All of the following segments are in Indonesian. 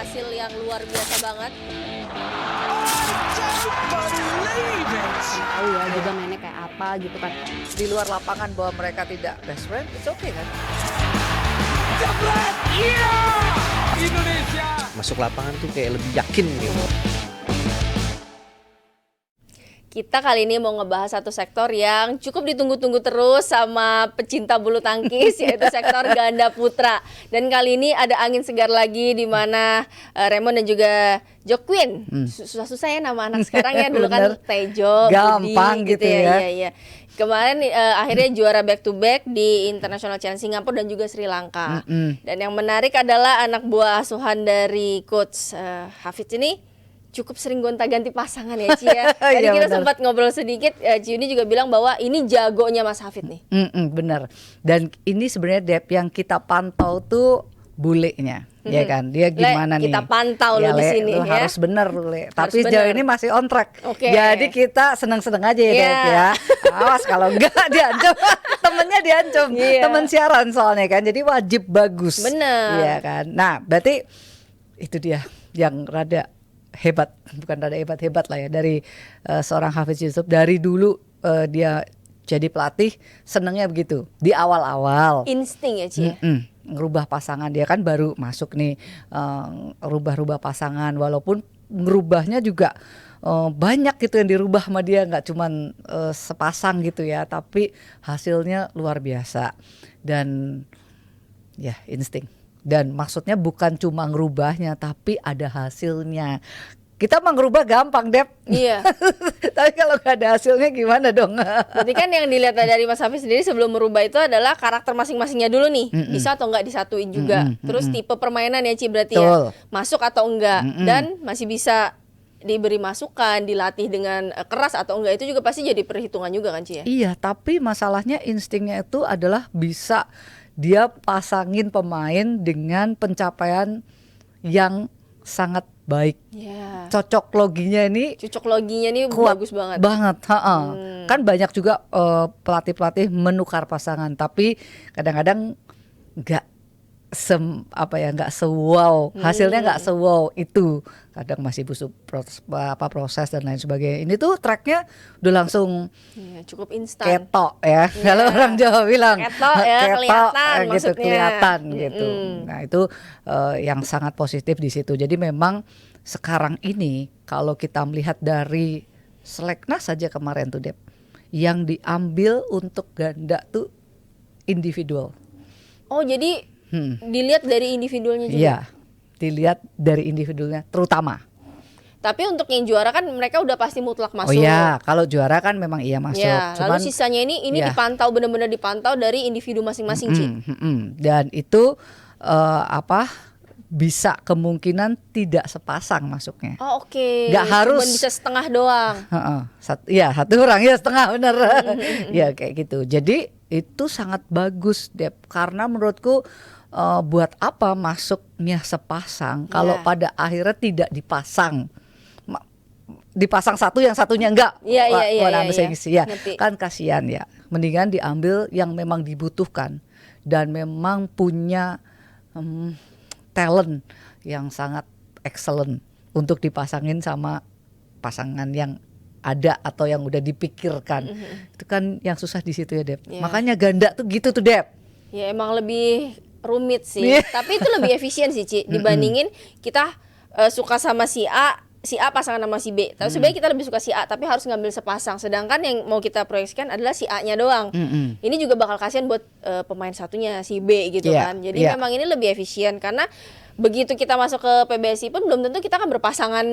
hasil yang luar biasa banget. Tahu ya juga mainnya kayak apa gitu kan. Di luar lapangan bahwa mereka tidak best friend, it's okay kan? Indonesia Masuk lapangan tuh kayak lebih yakin gitu. Kita kali ini mau ngebahas satu sektor yang cukup ditunggu-tunggu terus sama pecinta bulu tangkis, yaitu sektor ganda putra. Dan kali ini ada angin segar lagi di mana Raymond dan juga Jokwin. Susah-susah ya nama anak sekarang ya, dulu kan Bener. Tejo, Gampang Budi, gitu ya. Iya. Kemarin akhirnya juara back to back di International Challenge Singapura dan juga Sri Lanka. Dan yang menarik adalah anak buah asuhan dari coach Hafidz ini cukup sering gonta-ganti pasangan ya Ci ya. Tadi Iya, kita benar. sempat ngobrol sedikit, Ci ini juga bilang bahwa ini jagonya Mas Hafidz nih. Bener. Dan ini sebenarnya Dep yang kita pantau tuh bulenya, ya kan? Dia gimana nih? Kita pantau Ya, lo di Le, sini lu ya. harus bener Le. Tapi bener. sejauh ini masih on track. Oke. Jadi kita seneng-seneng aja ya Iya. Dep ya. Awas kalau enggak diancam. Temennya diancam. Iya. Temen siaran soalnya kan. Jadi wajib bagus. Bener. Iya kan. Nah berarti itu dia yang rada hebat, bukan rada hebat lah ya dari seorang Hafidz Yusuf. Dari dulu dia jadi pelatih senengnya begitu di awal-awal. Insting ya Ci ya. Ngerubah pasangan, dia kan baru masuk nih, rubah-rubah pasangan, walaupun ngerubahnya juga banyak gitu yang dirubah sama dia, nggak cuman sepasang gitu ya, tapi hasilnya luar biasa. Dan ya insting. Dan maksudnya bukan cuma ngerubahnya, tapi ada hasilnya. Kita mah ngerubah gampang Dep. Iya. Tapi kalau nggak ada hasilnya gimana dong? Berarti kan yang dilihat dari Mas Hafidz sendiri sebelum merubah itu adalah karakter masing-masingnya dulu nih. Bisa atau enggak disatuin juga. Terus tipe permainan ya Ci berarti Betul. ya. Masuk atau enggak. Dan masih bisa diberi masukan, dilatih dengan keras atau enggak, itu juga pasti jadi perhitungan juga kan Ci ya. Iya, tapi masalahnya instingnya itu adalah bisa dia pasangin pemain dengan pencapaian yang sangat baik. Iya. Cocok loginya ini Cocok loginya nih kuat bagus banget. ha-ha. Kan banyak juga pelatih-pelatih menukar pasangan, tapi kadang-kadang nggak nggak sewow, hasilnya nggak sewow itu, kadang masih butuh proses dan lain sebagainya. Ini tuh tracknya udah langsung Iya, cukup instan. ketok ya, kalau orang Jawa bilang Ketok ya, kelihatan gitu, maksudnya. kelihatan gitu. Nah itu yang sangat positif di situ. Jadi memang sekarang ini kalau kita melihat dari seleknas saja kemarin tuh Dep, yang diambil untuk ganda tuh individual. Oh, jadi dilihat dari individualnya juga. Iya, dilihat dari individualnya terutama. Tapi untuk yang juara kan mereka udah pasti mutlak masuk. Oh iya, kalau juara kan memang iya masuk. Ya, lalu Cuman sisanya ini ya. dipantau, benar-benar dipantau dari individu masing-masing Ci. Dan itu bisa kemungkinan tidak sepasang masuknya. Oh oke. Nggak harus. Cuman bisa setengah doang. Satu orang ya setengah bener. Ya kayak gitu. Jadi itu sangat bagus Dep, karena menurutku buat apa masuknya sepasang kalau Ya. pada akhirnya tidak dipasang. Dipasang satu yang satunya enggak. Iya. Ya, Ngerti. kan kasihan ya. Mendingan diambil yang memang dibutuhkan dan memang punya talent yang sangat excellent untuk dipasangin sama pasangan yang ada atau yang udah dipikirkan. Itu kan yang susah di situ ya Dep. Iya. Makanya ganda tuh gitu tuh Dep. Ya emang lebih rumit sih. Iya. Tapi itu lebih efisien sih Ci dibandingin kita suka sama si A pasangan sama si B. Tapi sebenarnya kita lebih suka si A tapi harus ngambil sepasang. Sedangkan yang mau kita proyeksikan adalah si A-nya doang. Ini juga bakal kasihan buat pemain satunya si B gitu Iya, kan. Jadi iya. memang ini lebih efisien karena begitu kita masuk ke PBSI pun belum tentu kita akan berpasangan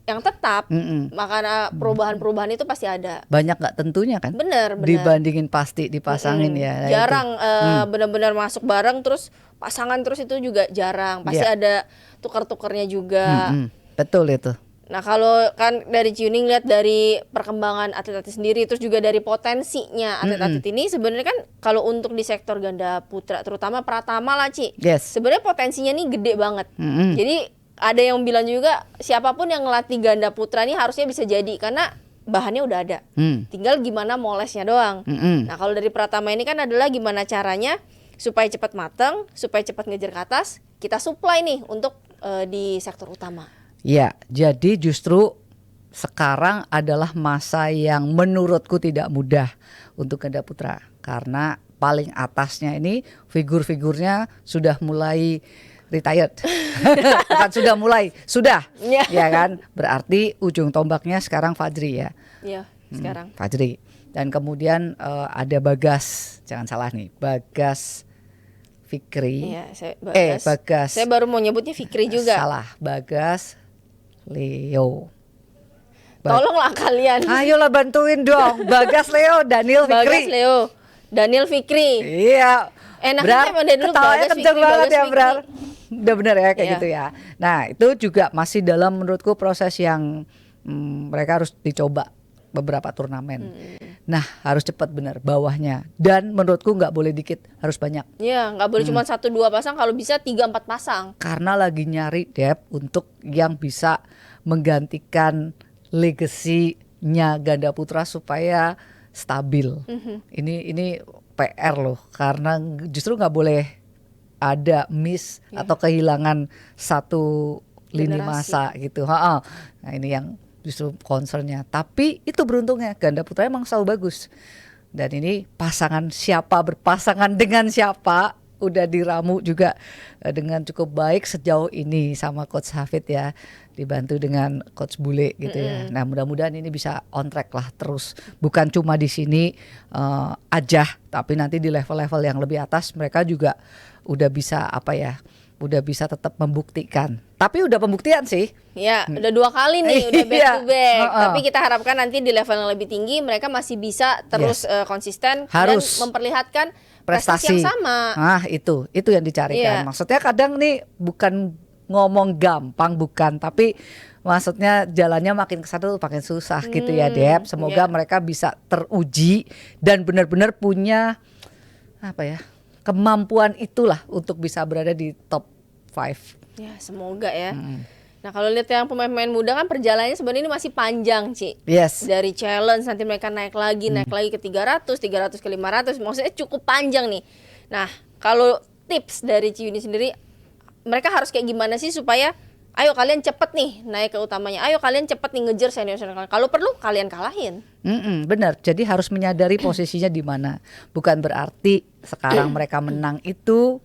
yang tetap. Makanya perubahan-perubahan itu pasti ada. Banyak nggak tentunya kan? Bener. Dibandingin pasti dipasangin ya. Nah, Jarang itu. benar-benar masuk bareng terus pasangan terus itu juga jarang. Pasti Iya. ada tukar-tukarnya juga. Betul itu. Nah kalau kan dari Ciuning lihat dari perkembangan atlet-atlet sendiri, terus juga dari potensinya atlet-atlet ini sebenarnya kan kalau untuk di sektor ganda putra terutama Pratama lah Ci, Yes. sebenarnya potensinya nih gede banget. Jadi ada yang bilang juga siapapun yang ngelatih ganda putra ini harusnya bisa jadi karena bahannya udah ada, tinggal gimana molesnya doang. Nah kalau dari Pratama ini kan adalah gimana caranya supaya cepat matang, supaya cepat ngejar ke atas, kita supply nih untuk di sektor utama. Ya, jadi justru sekarang adalah masa yang menurutku tidak mudah untuk ganda putra karena paling atasnya ini figur-figurnya sudah mulai retired. Bukan sudah ya kan, berarti ujung tombaknya sekarang Fajri ya. Iya, sekarang. Fajri. Dan kemudian ada Bagas, jangan salah nih, Bagas Fikri. Iya, Bagas. Saya baru mau nyebutnya Fikri juga. Salah, Bagas Leo. Tolonglah kalian. Ayolah bantuin dong. Bagas Leo, Daniel Fikri. Bagas Leo, Daniel Fikri. Iya. Enaknya emang dari dulu ketawanya Bagas kenceng Fikri, banget Bagas ya, Fikri. Brar. Udah bener ya kayak Iya. gitu ya. Nah, itu juga masih dalam menurutku proses yang mereka harus dicoba beberapa turnamen. Nah, harus cepat bener bawahnya. Dan menurutku nggak boleh dikit, harus banyak. Iya, nggak boleh cuma 1-2 pasang, kalau bisa 3-4 pasang. Karena lagi nyari depth untuk yang bisa menggantikan legasinya ganda putra supaya stabil. Ini PR loh, karena justru nggak boleh ada miss atau kehilangan satu lini Generasi. masa gitu. Ha-ha. Nah ini yang justru concernnya. Tapi itu beruntungnya ganda putra emang selalu bagus. Dan ini pasangan siapa berpasangan dengan siapa udah diramu juga dengan cukup baik sejauh ini sama Coach Hafid ya, dibantu dengan Coach Bule gitu ya. Nah mudah-mudahan ini bisa on track lah terus, bukan cuma di sini aja, tapi nanti di level-level yang lebih atas mereka juga udah bisa udah bisa tetap membuktikan. Tapi udah pembuktian sih. Ya, udah 2 kali nih, udah back Iya. to back. Heeh. Tapi kita harapkan nanti di level yang lebih tinggi mereka masih bisa terus konsisten Harus. dan memperlihatkan prestasi yang sama. Nah itu yang dicarikan. Iya. Maksudnya kadang nih bukan ngomong gampang, bukan, tapi maksudnya jalannya makin ke sana tuh makin susah gitu ya, Dep. Semoga iya. mereka bisa teruji dan benar-benar punya kemampuan itulah untuk bisa berada di top 5. Ya, semoga ya. Nah, kalau lihat yang pemain-pemain muda kan perjalanannya sebenarnya ini masih panjang, Ci. Yes. Dari challenge nanti mereka naik lagi ke 300 ke 500, maksudnya cukup panjang nih. Nah, kalau tips dari Ciyuni sendiri, mereka harus kayak gimana sih supaya ayo kalian cepet nih naik ke utamanya, ayo kalian cepet nih ngejar senior-senior kalian. Kalau perlu kalian kalahin. Benar, jadi harus menyadari posisinya di mana. Bukan berarti sekarang mereka menang itu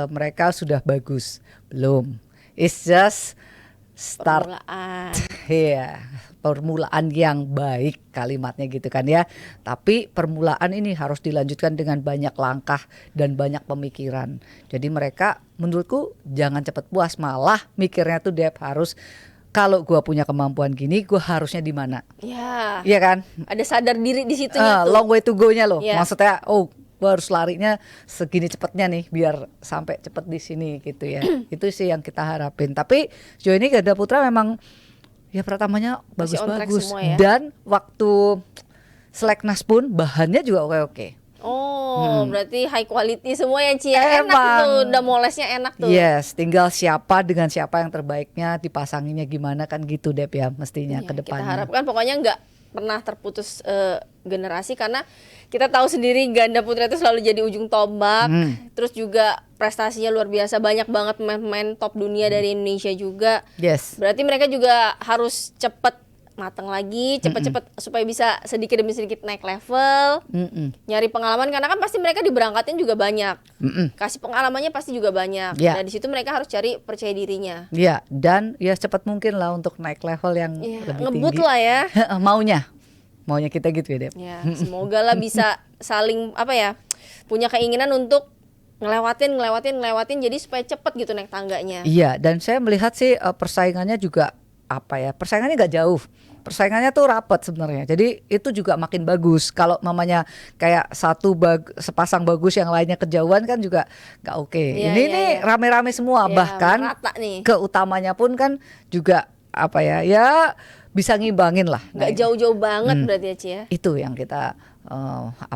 mereka sudah bagus, belum. It's just start. Permulaan. Iya, permulaan yang baik kalimatnya gitu kan ya. Tapi permulaan ini harus dilanjutkan dengan banyak langkah dan banyak pemikiran. Jadi mereka menurutku jangan cepat puas, malah mikirnya tuh Dep harus, kalau gua punya kemampuan gini, gua harusnya di mana? Ya. Iya kan? Ada sadar diri di situnya tuh. Long way to go-nya loh. Iya. Maksudnya, gua harus larinya segini cepatnya nih biar sampai cepet di sini gitu ya. Itu sih yang kita harapin. Tapi sejauh ini ganda putra memang ya pertamanya Masih on track bagus-bagus semua ya. dan waktu seleknas pun bahannya juga oke-oke. Oh, berarti high quality semua ya, Ci. Enak Emang. tuh, udah molesnya enak tuh. Yes, tinggal siapa dengan siapa yang terbaiknya, dipasanginnya gimana kan gitu Dep ya mestinya Ya, ke kita depannya. harapkan pokoknya nggak pernah terputus generasi, karena kita tahu sendiri ganda putra itu selalu jadi ujung tombak. Terus juga prestasinya luar biasa, banyak banget pemain-pemain top dunia dari Indonesia juga. Yes. Berarti mereka juga harus cepet matang lagi, cepet-cepet supaya bisa sedikit demi sedikit naik level, nyari pengalaman, karena kan pasti mereka diberangkatin juga banyak, kasih pengalamannya pasti juga banyak. Ya. Nah di situ mereka harus cari percaya dirinya. Ya, dan ya cepat mungkin lah untuk naik level yang Ya, lebih ngebut tinggi. lah ya. Maunya kita gitu ya Dep. Ya, semoga lah bisa saling punya keinginan untuk ngelewatin jadi supaya cepet gitu naik tangganya. Iya, dan saya melihat sih persaingannya juga persaingannya nggak jauh. Persaingannya tuh rapat sebenarnya. Jadi itu juga makin bagus. Kalau mamanya kayak sepasang bagus yang lainnya kejauhan kan juga nggak oke. Iya, Ini iya, nih iya. rame-rame semua, Ya, bahkan merata nih. keutamanya pun kan juga ya bisa ngimbangin lah. Nah, Nggak jauh-jauh banget berarti ya, Ci ya. itu yang kita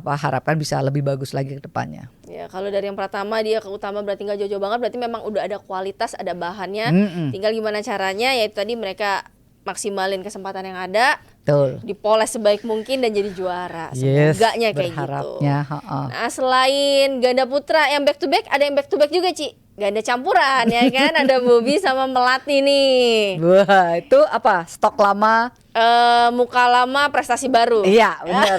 harapkan bisa lebih bagus lagi ke depannya. Ya, kalau dari yang pertama dia ke utama berarti nggak jauh-jauh banget, berarti memang udah ada kualitas, ada bahannya. Tinggal gimana caranya, yaitu tadi mereka maksimalin kesempatan yang ada, Betul. dipoles sebaik mungkin dan jadi juara. Yes, Semoganya kayak gitu. berharapnya. Nah, selain ganda putra yang back to back, ada yang back to back juga, Ci. ganda campuran ya kan, ada Bobby sama Melati nih. Wah, itu apa? Stok lama. Muka lama prestasi baru. Iya, benar.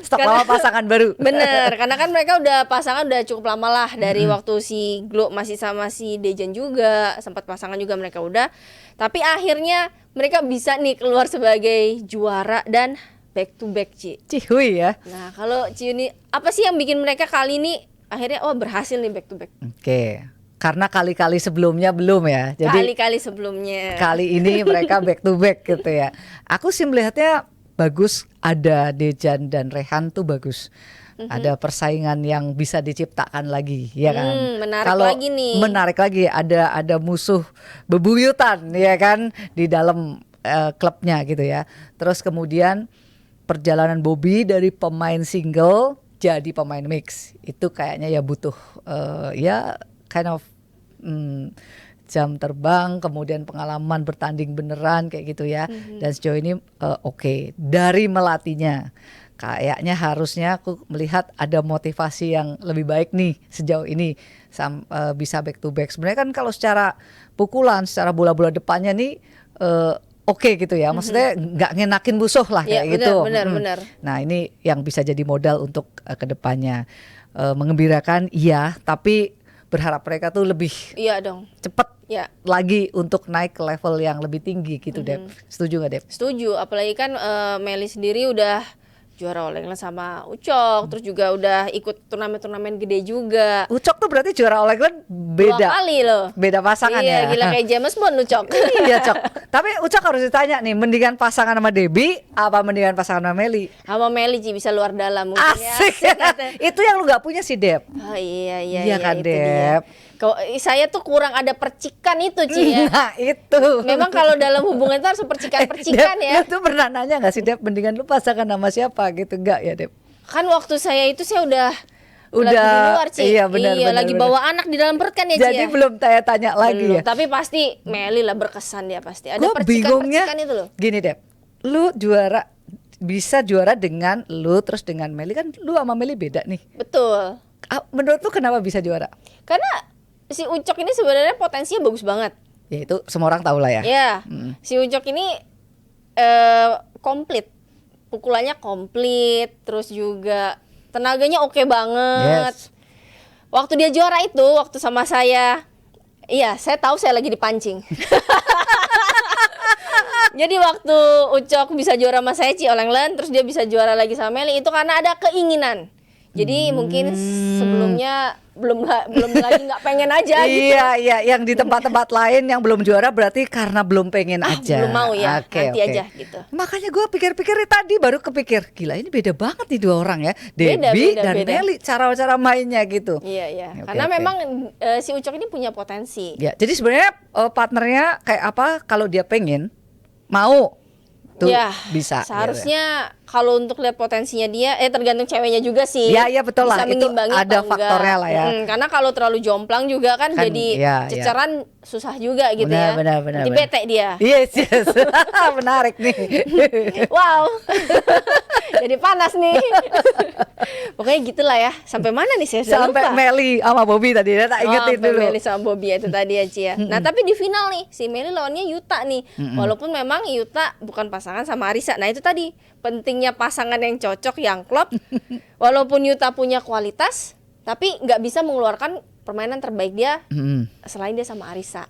Stok lama pasangan baru. Bener, karena kan mereka udah pasangan udah cukup lama lah dari waktu si Glo masih sama si Dejan juga, sempat pasangan juga mereka udah. Tapi akhirnya mereka bisa nih keluar sebagai juara dan back to back, Ci. Cihuy ya. Nah, kalau Ci ini apa sih yang bikin mereka kali ini akhirnya berhasil nih back to back? Oke. Karena kali-kali sebelumnya belum ya. Jadi Kali-kali sebelumnya. kali ini mereka back to back gitu ya. Aku sih melihatnya bagus, ada Dejan dan Rehan tuh bagus. Ada persaingan yang bisa diciptakan lagi, ya kan? Menarik Kalau lagi nih. menarik lagi, ada musuh bebuyutan, ya kan, di dalam klubnya gitu ya. Terus kemudian perjalanan Bobby dari pemain single jadi pemain mix, itu kayaknya ya butuh ya kind of jam terbang, kemudian pengalaman bertanding beneran kayak gitu ya. Dan sejauh ini oke. Dari melatihnya kayaknya harusnya aku melihat ada motivasi yang lebih baik nih sejauh ini bisa back to back. Sebenarnya kan kalau secara pukulan, secara bola-bola depannya nih oke gitu ya. Maksudnya nggak ngenakin musuh lah kayak Ya, gitu. benar. Nah, ini yang bisa jadi modal untuk kedepannya. Mengembirakan iya, tapi berharap mereka tuh lebih Iya dong. cepet Ya. lagi untuk naik ke level yang lebih tinggi gitu, Dep. Setuju nggak, Dep? Setuju, apalagi kan Meli sendiri udah juara All England sama Ucok, terus juga udah ikut turnamen-turnamen gede juga. Ucok tuh berarti juara All England Dua beda. kali loh. Beda pasangan Iya, ya. gila kayak James Bond Ucok. Iya, Cok. Tapi Ucok harus ditanya nih, mendingan pasangan sama Debbie apa mendingan pasangan sama Meli? Sama Meli Ci, bisa luar dalam mungkin ya. Asik. Kata. Itu yang lu nggak punya sih, Dep. Oh iya Iya kan, itu Dep? dia. Saya tuh kurang ada percikan itu, Ci ya. Nah, itu. Memang kalau dalam hubungan itu harus percikan-percikan Dep, ya. lu tuh pernah nanya nggak sih, Dep, mendingan lu pasangan sama siapa gitu? Enggak ya, Dep? Kan waktu saya itu saya udah Udah, lagi di luar, Ci. iya, benar, benar, lagi benar. bawa anak di dalam perut kan ya, Ci Jadi ya. belum tanya lagi Belum, ya. tapi pasti Meli lah berkesan dia pasti. Ada Gue bingungnya percikan-percikan itu loh. gini, Dep, lu bisa juara dengan lu terus dengan Meli, kan lu sama Meli beda nih. Betul. Menurut lu kenapa bisa juara? Karena si Ucok ini sebenarnya potensinya bagus banget. Ya itu semua orang tahu lah ya. Ya, si Ucok ini komplit. Pukulannya komplit, terus juga tenaganya oke banget. Yes. Waktu dia juara itu, waktu sama saya, iya, saya tahu saya lagi dipancing. Jadi waktu Ucok bisa juara sama saya Ci All England, terus dia bisa juara lagi sama Meli, itu karena ada keinginan. Jadi mungkin sebelumnya belum lagi nggak pengen aja gitu. Iya, yang di tempat-tempat lain yang belum juara berarti karena belum pengen aja. Belum mau ya, Oke, nanti oke. aja gitu. Makanya gue pikir-pikir tadi baru kepikir, gila ini beda banget nih dua orang ya, Debbie dan beda. Meli, cara-cara mainnya gitu. Iya. Oke, Karena oke. memang si Ucok ini punya potensi. Ya, jadi sebenarnya partnernya kayak apa kalau dia pengen mau tuh Ya, bisa. seharusnya kalau untuk lihat potensinya dia, tergantung ceweknya juga sih. Iya, betul lah. Bisa Itu mengimbangi ada atau enggak. faktornya lah ya. Karena kalau terlalu jomplang juga kan, Kan, jadi iya. ceceran susah juga gitu Benar, ya. benar, benar, Nanti benar. bete dia. Yes. Menarik nih. Wow. Jadi panas nih. Pokoknya gitulah ya. Sampai mana nih saya sudah Sampai lupa. Meli sama Bobby tadi ya, tak ingetin Sampai dulu. Meli sama Bobby itu tadi ya, Ci ya. Nah, tapi di final nih si Meli lawannya Yuta nih. Walaupun memang Yuta bukan pasangan sama Arisa. Nah, itu tadi pentingnya pasangan yang cocok, yang klop. Walaupun Yuta punya kualitas, tapi nggak bisa mengeluarkan permainan terbaik dia selain dia sama Arisa.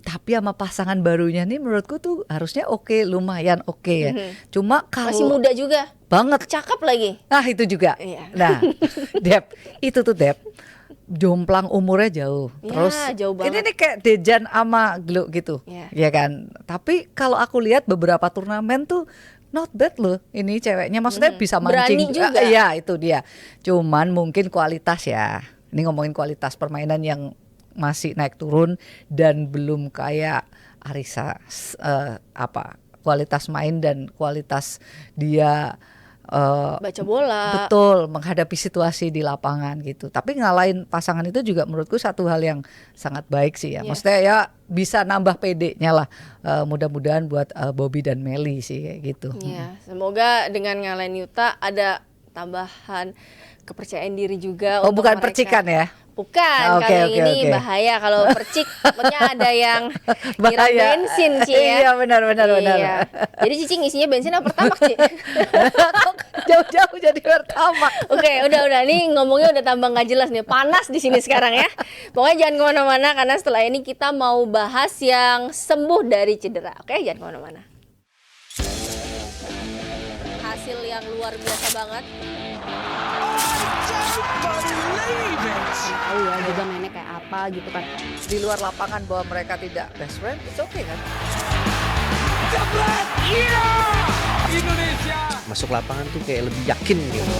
Tapi sama pasangan barunya nih menurutku tuh harusnya oke, lumayan oke ya. Cuma Masih kalau muda juga. banget. Cakep lagi. Nah itu juga. Iya. Nah, Dep, itu tuh Dep, jomplang umurnya jauh. Ya, Terus jauh banget. ini nih kayak Dejan sama Glo gitu, Ya. ya kan. Tapi kalau aku lihat beberapa turnamen tuh not bad loh. Ini ceweknya maksudnya bisa mancing. Berani juga. Iya itu dia. Cuman mungkin kualitas ya. Ini ngomongin kualitas permainan yang masih naik turun dan belum kayak Arisa kualitas main dan kualitas dia Baca bola. betul menghadapi situasi di lapangan gitu. Tapi ngalahin pasangan itu juga menurutku satu hal yang sangat baik sih ya. Iya. Maksudnya ya bisa nambah PD-nya lah. Mudah-mudahan buat Bobby dan Meli sih kayak gitu. Ya, semoga dengan ngalahin Yuta ada tambahan kepercayaan diri juga Oh untuk bukan mereka. percikan ya? Bukan, Oke, kalau yang oke, ini oke. bahaya. Kalau percik, takutnya ada yang nyiram Bahaya. bensin, Ci ya. Iya, benar, benar, benar. Iya. Jadi Cici ngisinya bensin apa pertamax, Ci? Jauh-jauh jadi pertama. Oke, udah. Nih ngomongnya udah tambah nggak jelas nih. Panas di sini sekarang ya. Pokoknya jangan kemana-mana karena setelah ini kita mau bahas yang sembuh dari cedera. Oke, jangan kemana-mana. Hasil yang luar biasa banget. Tahu ya juga mainnya kayak apa gitu kan. Di luar lapangan bahwa mereka tidak best friend, it's okay kan? Masuk lapangan tuh kayak lebih yakin gitu.